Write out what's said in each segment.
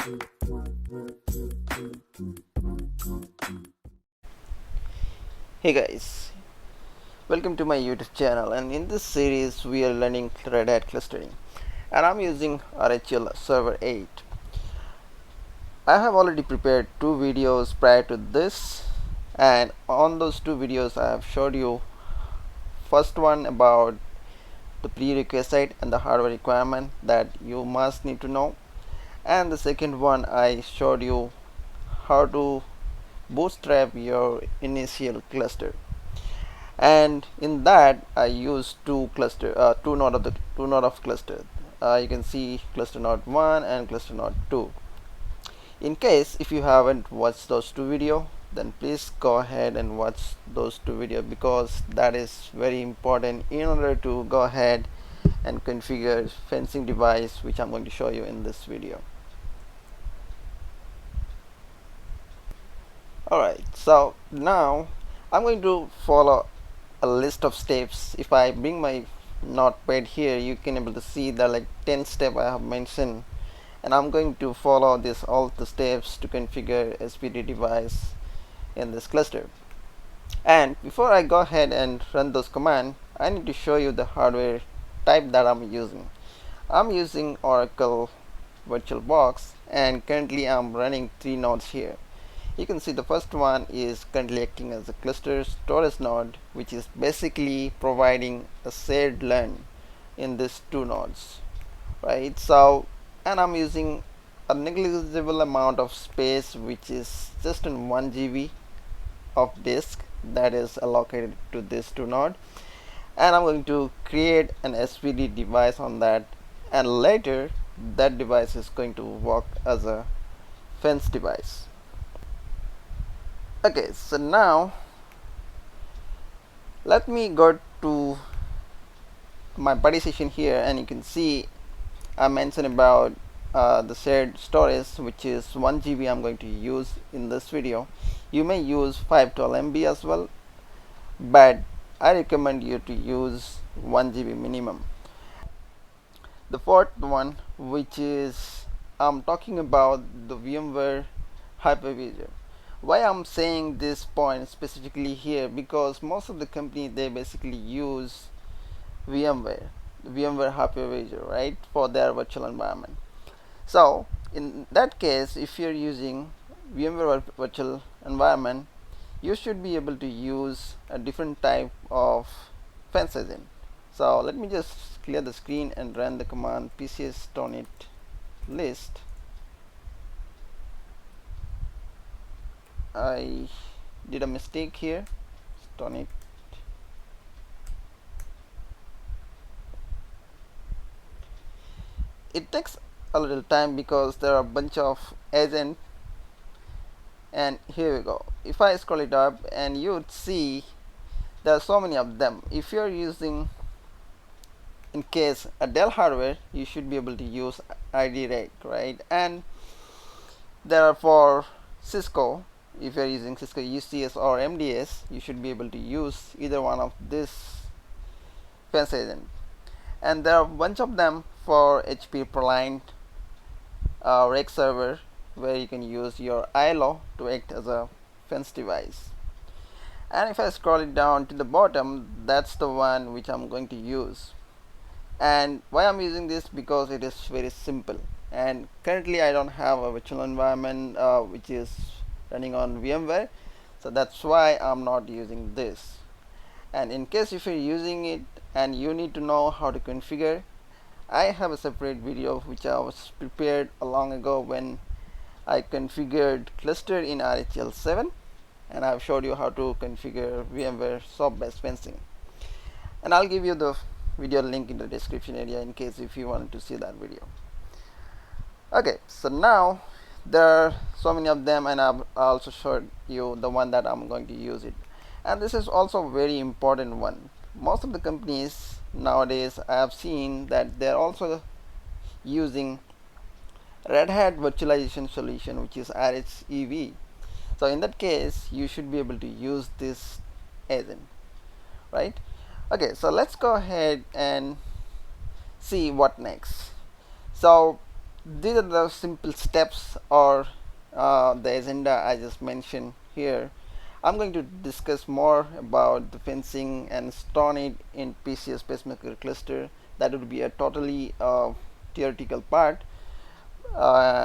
Hey guys, welcome to my YouTube channel, and in this series we are learning Red Hat clustering, and I'm using RHEL Server 8. I have already prepared two videos prior to this, and on those two videos I have showed you first one about the prerequisite and the hardware requirement that you must need to know, and the second one I showed you how to bootstrap your initial cluster. And in that I use two node of cluster. You can see cluster node 1 and cluster node 2. In case if you haven't watched those two videos, then please go ahead and watch those two videos, because that is very important in order to go ahead and configure fencing device, which I'm going to show you in this video. Alright, so now I'm going to follow a list of steps. If I bring my notepad here, you can able to see the like 10 steps I have mentioned, and I'm going to follow this all the steps to configure SPD device in this cluster. And before I go ahead and run those commands, I need to show you the hardware type that I'm using. I'm using Oracle VirtualBox, and currently I'm running 3 nodes here. You can see the first one is currently acting as a cluster storage node, which is basically providing a shared LAN in these two nodes, right? So, and I'm using a negligible amount of space, which is just in 1 GB of disk that is allocated to this two node, and I'm going to create an SPD device on that, and later that device is going to work as a fence device. Okay, so now let me go to my buddy session here, and you can see I mentioned about the shared storage, which is 1 GB I'm going to use in this video. You may use 512 MB as well, but I recommend you to use 1 GB minimum. The fourth one, which is I'm talking about the VMware hypervisor. Why I'm saying this point specifically here, because most of the company they basically use VMware hypervisor, right, for their virtual environment. So in that case, if you're using VMware virtual environment, you should be able to use a different type of fence agent. So let me just clear the screen and run the command PCS Stonith list. I did a mistake here. Stonith. It takes a little time because there are a bunch of agents, and here we go. If I scroll it up, and you would see there are so many of them. If you're using, in case a Dell hardware, you should be able to use ID-REC, right? And there are for Cisco. If you're using Cisco UCS or MDS, you should be able to use either one of this fence agent. And there are a bunch of them for HP ProLine REC server, where you can use your ILO to act as a fence device. And if I scroll it down to the bottom, that's the one which I'm going to use. And why I'm using this, because it is very simple, and currently I don't have a virtual environment which is running on VMware, so that's why I'm not using this. And in case if you're using it and you need to know how to configure, I have a separate video which I was prepared a long ago when I configured cluster in RHEL7, and I've showed you how to configure VMware SOAP based fencing, and I'll give you the video link in the description area in case if you want to see that video. Okay, so now there are so many of them, and I've also showed you the one that I'm going to use it. And this is also a very important one. Most of the companies nowadays, I have seen that they're also using Red Hat virtualization solution, which is RHEV. So in that case, you should be able to use this agent, right? Okay, so let's go ahead and see what next. So these are the simple steps or the agenda I just mentioned here. I'm going to discuss more about the fencing and Stonith in PCS Pacemaker cluster. That would be a totally theoretical part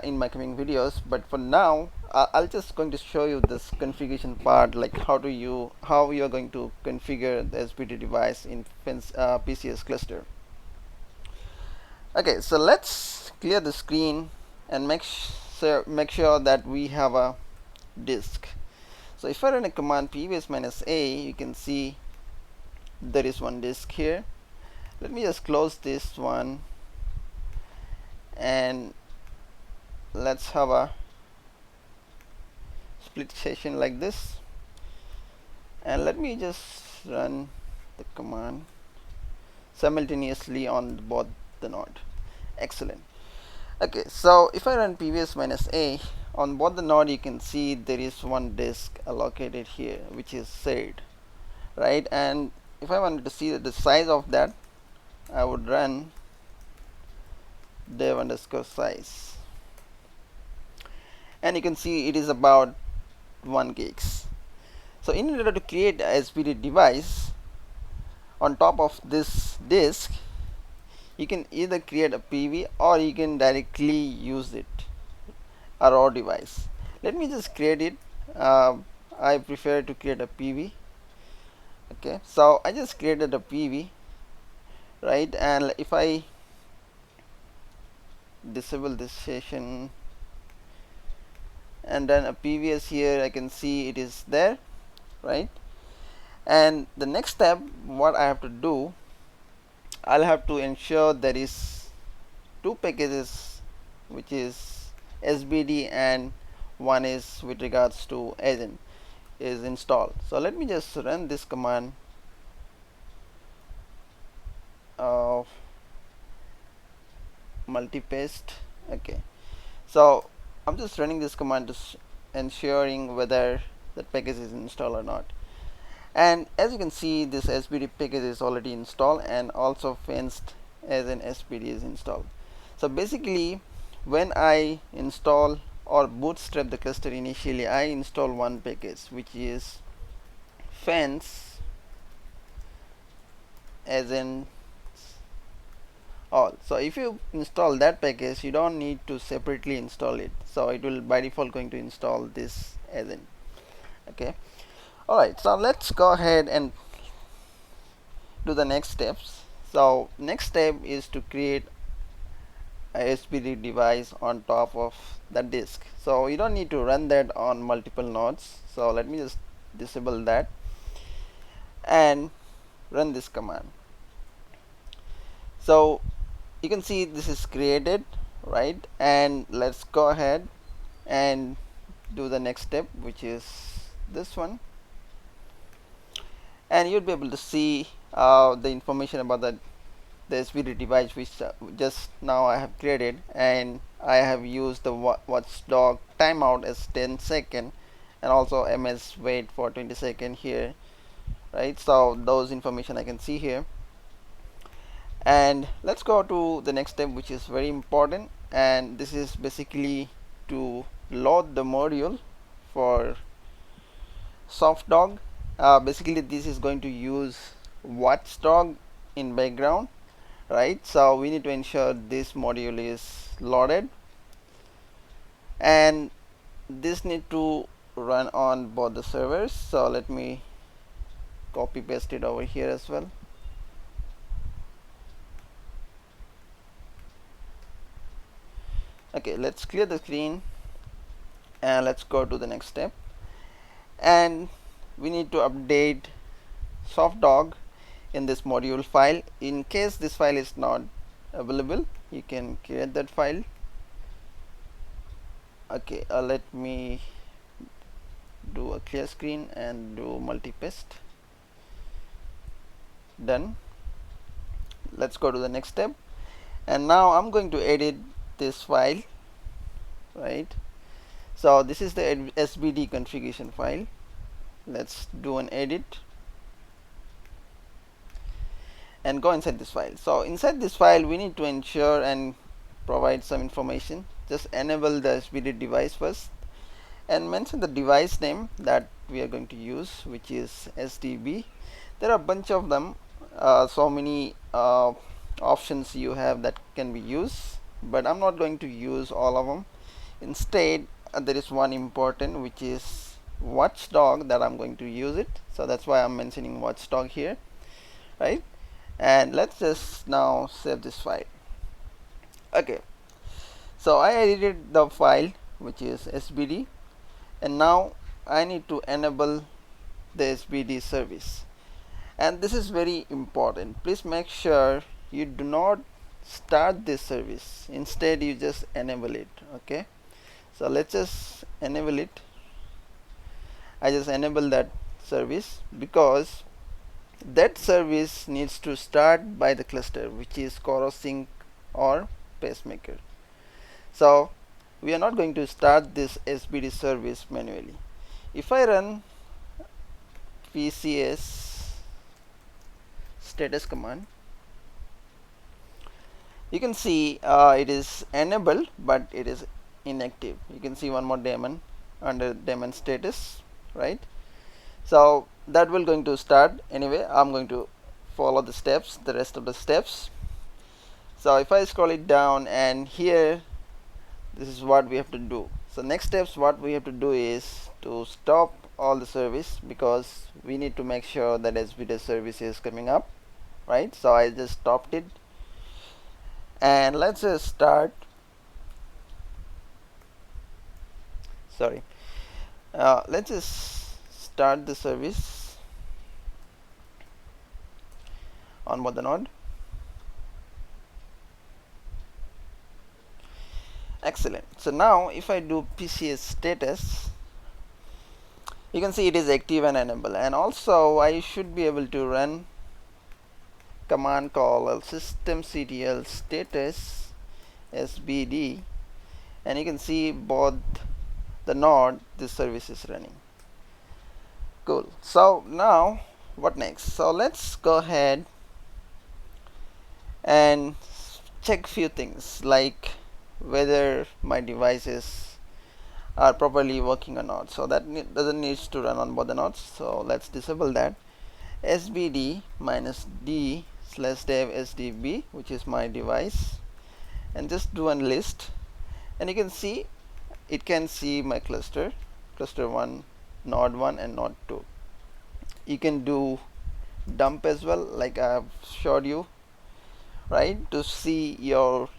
in my coming videos, but for now I'll just going to show you this configuration part, like how you are going to configure the SBD device in PCS cluster. Okay, so let's clear the screen and make sure that we have a disk. So if I run a command pvs-a, you can see there is one disk here. Let me just close this one and let's have a split session like this, and let me just run the command simultaneously on both the node. Excellent. Okay, so if I run pvs-a on both the node, you can see there is one disk allocated here which is shared, right? And if I wanted to see the size of that, I would run dev underscore size, and you can see it is about 1 gigs. So in order to create a SBD device on top of this disk, you can either create a PV or you can directly use it, a raw device. Let me just create it. I prefer to create a PV. Okay, so I just created a PV, right? And if I disable this session and then a PVS here, I can see it is there, right? And the next step, what I have to do, I'll have to ensure there is 2 packages, which is SBD and one is with regards to agent is installed. So let me just run this command of multi-paste. Okay, so I'm just running this command to ensuring whether that package is installed or not. And as you can see, this SBD package is already installed and also fenced as an SBD is installed. So basically, when I install or bootstrap the cluster initially, I install one package which is fence as in all. So if you install that package, you don't need to separately install it, so it will by default going to install this as in. Okay, alright, so let's go ahead and do the next steps. So next step is to create a SBD device on top of the disk. So you don't need to run that on multiple nodes. So let me just disable that and run this command. So you can see this is created, right? And let's go ahead and do the next step, which is this one, and you'll be able to see the information about the SBD device which just now I have created, and I have used the watchdog timeout as 10 second and also ms wait for 20 second here, right? So those information I can see here. And let's go to the next step, which is very important, and this is basically to load the module for softdog. Basically this is going to use watchdog in background, right? So we need to ensure this module is loaded, and this need to run on both the servers. So let me copy paste it over here as well. Okay, let's clear the screen and let's go to the next step, and we need to update softdog in this module file. In case this file is not available, you can create that file. Okay, let me do a clear screen and do multi-paste. Done. Let's go to the next step, and now I'm going to edit this file, right? So this is the SBD configuration file. Let's do an edit and go inside this file. So inside this file we need to ensure and provide some information. Just enable the SBD device first and mention the device name that we are going to use, which is SDB. There are a bunch of them, so many options you have that can be used, but I'm not going to use all of them. Instead, there is one important, which is watchdog, that I'm going to use it. So that's why I'm mentioning watchdog here, right? And let's just now save this file. Okay, so I edited the file, which is SBD, and now I need to enable the SBD service. And this is very important. Please make sure you do not start this service. Instead, you just enable it. Okay, so let's just enable it. I just enable that service because that service needs to start by the cluster, which is CoroSync or Pacemaker. So we are not going to start this SBD service manually. If I run PCS status command, you can see it is enabled, but it is inactive. You can see one more daemon under daemon status, right? So that will going to start anyway. I'm going to follow the steps, the rest of the steps. So if I scroll it down, and here this is what we have to do. So next steps, what we have to do is to stop all the service, because we need to make sure that SBD service is coming up, right? So I just stopped it, and let's just start. Sorry, let's just start the service on mother node. Excellent. So now if I do PCS status, you can see it is active and enable, and also I should be able to run command called systemctl status SBD, and you can see both the node this service is running. Cool. So now what next? So let's go ahead and check few things, like whether my devices are properly working or not. So that doesn't need to run on both the nodes, so let's disable that. SBD -d/dev SDB, which is my device, and just do a list, and you can see it can see my cluster 1, node 1 and node 2. You can do dump as well, like I have showed you, right, to see your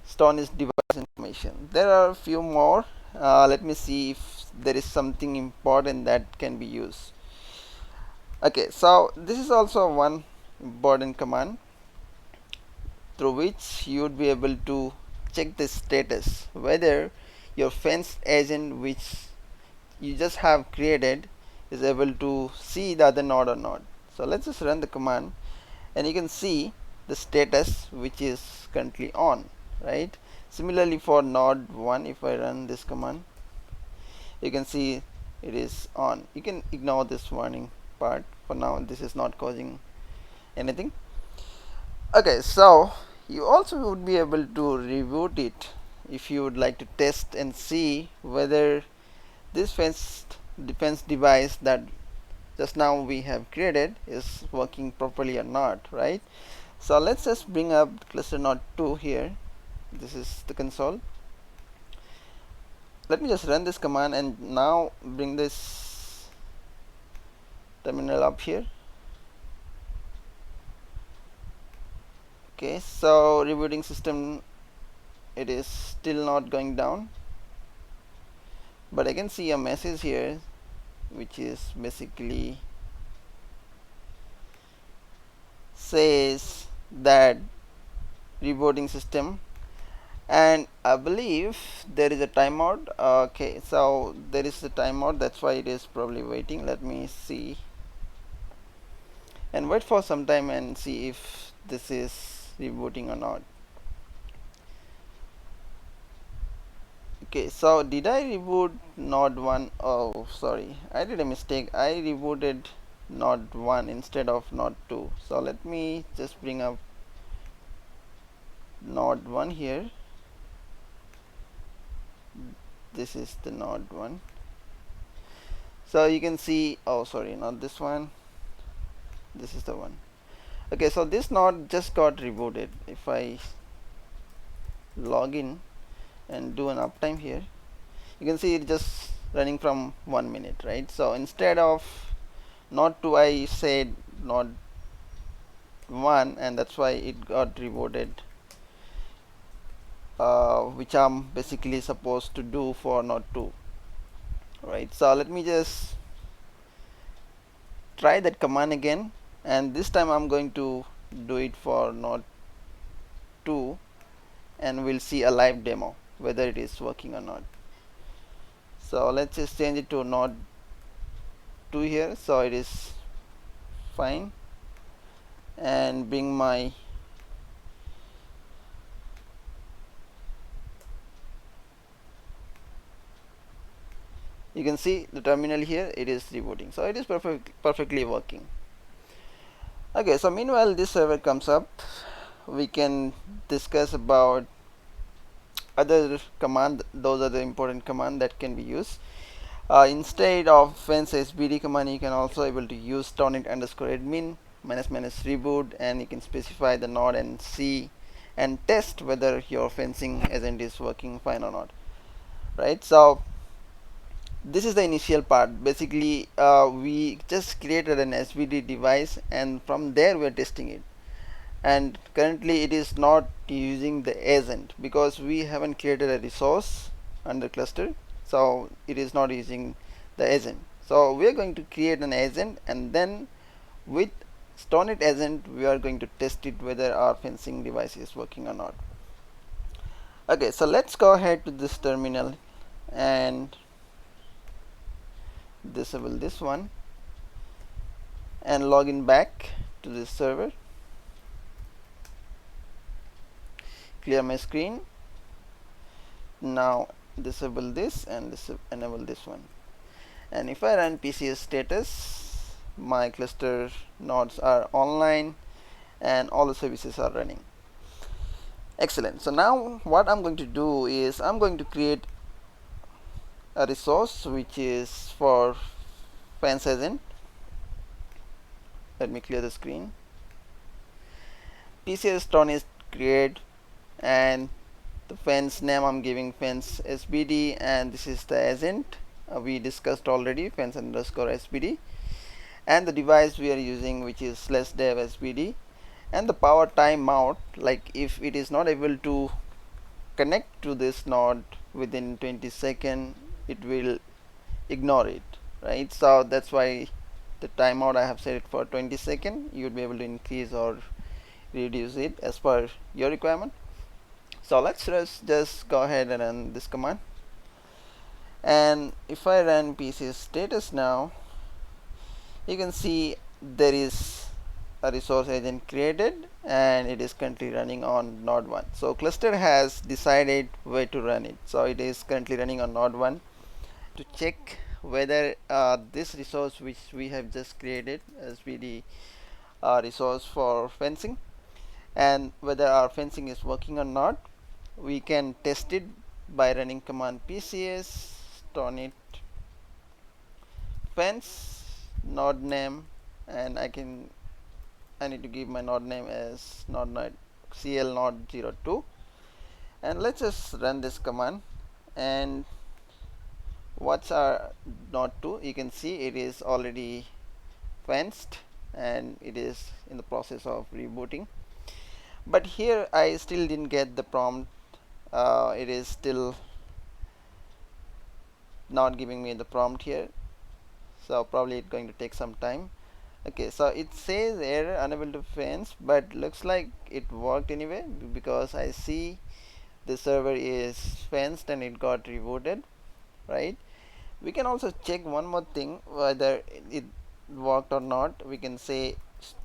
Stonith device information. There are a few more. Let me see if there is something important that can be used. Okay, so this is also one important command through which you would be able to check the status, whether your fence agent which you just have created is able to see the other node or not. So let's just run the command, and you can see the status which is currently on, right? Similarly for node 1, if I run this command, you can see it is on. You can ignore this warning part for now, this is not causing anything. Okay, so you also would be able to reboot it if you would like to test and see whether this fence device that just now we have created is working properly or not, right? So let's just bring up cluster node 2 here. This is the console. Let me just run this command and now bring this terminal up here. Okay, so rebooting system, it is still not going down, but I can see a message here which is basically says that rebooting system, and I believe there is a timeout. Okay, so there is a timeout, that's why it is probably waiting. Let me see and wait for some time and see if this is rebooting or not. Okay, so did I reboot node 1? Oh, sorry, I did a mistake. I rebooted node 1 instead of node 2. So let me just bring up node 1 here. This is the node 1. So you can see, oh sorry, not this one, this is the one. Okay, so this node just got rebooted. If I log in and do an uptime here, you can see it just running from 1 minute, right? So instead of node 2, I said node 1, and that's why it got rebooted, which I'm basically supposed to do for node 2, right? So let me just try that command again, and this time I'm going to do it for node 2, and we'll see a live demo whether it is working or not. So let's just change it to node 2 here, so it is fine, and bring my you can see the terminal here, it is rebooting, so it is perfectly working. Okay, so meanwhile this server comes up, we can discuss about other command. Those are the important command that can be used. Instead of fence sbd command, you can also able to use stonith_admin --reboot, and you can specify the node and see and test whether your fencing agent is working fine or not, right? So this is the initial part. Basically we just created an sbd device, and from there we are testing it, and currently it is not using the agent because we haven't created a resource under cluster, so it is not using the agent. So we are going to create an agent, and then with Stonith agent we are going to test it whether our fencing device is working or not. Okay, so let's go ahead to this terminal and disable this one and log in back to this server. Clear my screen. Now disable this and enable this one, and if I run PCS status, my cluster nodes are online and all the services are running. Excellent. So now what I'm going to do is I'm going to create a resource which is for fence agent. Let me clear the screen. PCS Stonith create, and the fence name I'm giving fence sbd, and this is the agent we discussed already, fence_sbd, and the device we are using, which is /dev sbd, and the power timeout, like if it is not able to connect to this node within 20 seconds, it will ignore it, right? So that's why the timeout I have set it for 20 seconds. You would be able to increase or reduce it as per your requirement. So let's just go ahead and run this command, and if I run PCS status now, you can see there is a resource agent created, and it is currently running on node 1. So cluster has decided where to run it, so it is currently running on node 1 to check whether this resource which we have just created sbd resource for fencing, and whether our fencing is working or not. We can test it by running command PCS Stonith fence node name, and I need to give my node name as node cl node 02, and let's just run this command. And what's our node 2? You can see it is already fenced and it is in the process of rebooting, but here I still didn't get the prompt. It is still not giving me the prompt here, so probably it's going to take some time. Okay, so it says error unable to fence, but looks like it worked anyway because I see the server is fenced and it got rebooted, right? We can also check one more thing whether it worked or not. We can say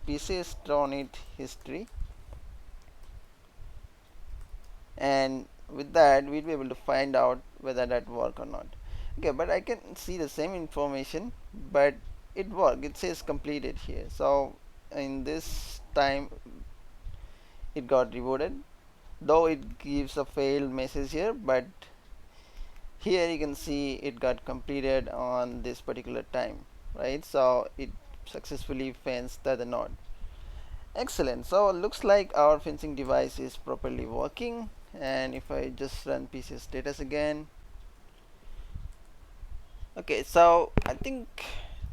PCS Stonith history, and with that we'll be able to find out whether that worked or not. Okay, but I can see the same information, but it worked. It says completed here, so in this time it got rebooted, though it gives a failed message here, but here you can see it got completed on this particular time, right? So it successfully fenced the node. Excellent. So looks like our fencing device is properly working, and if I just run PCS status again, okay, so I think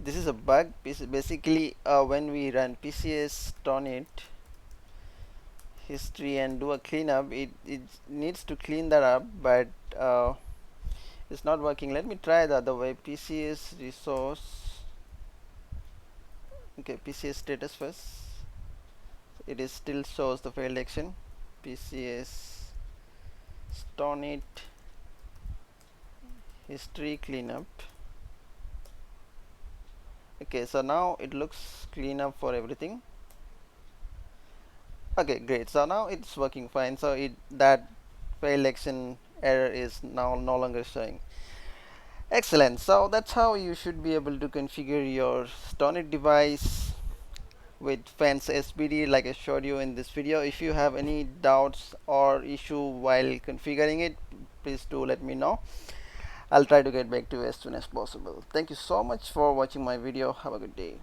this is a bug. Basically, when we run PCS Stonith history and do a cleanup, it needs to clean that up, but it's not working. Let me try the other way. PCS resource, okay, PCS status first. It is still shows the failed action. PCS Stonith history cleanup. Okay, so now it looks clean up for everything. Okay, great. So now it's working fine. So that failed action error is now no longer showing. Excellent. So that's how you should be able to configure your Stonit device with fence SBD like I showed you in this video. If you have any doubts or issue while configuring it, please do let me know. I'll try to get back to you as soon as possible. Thank you so much for watching my video. Have a good day.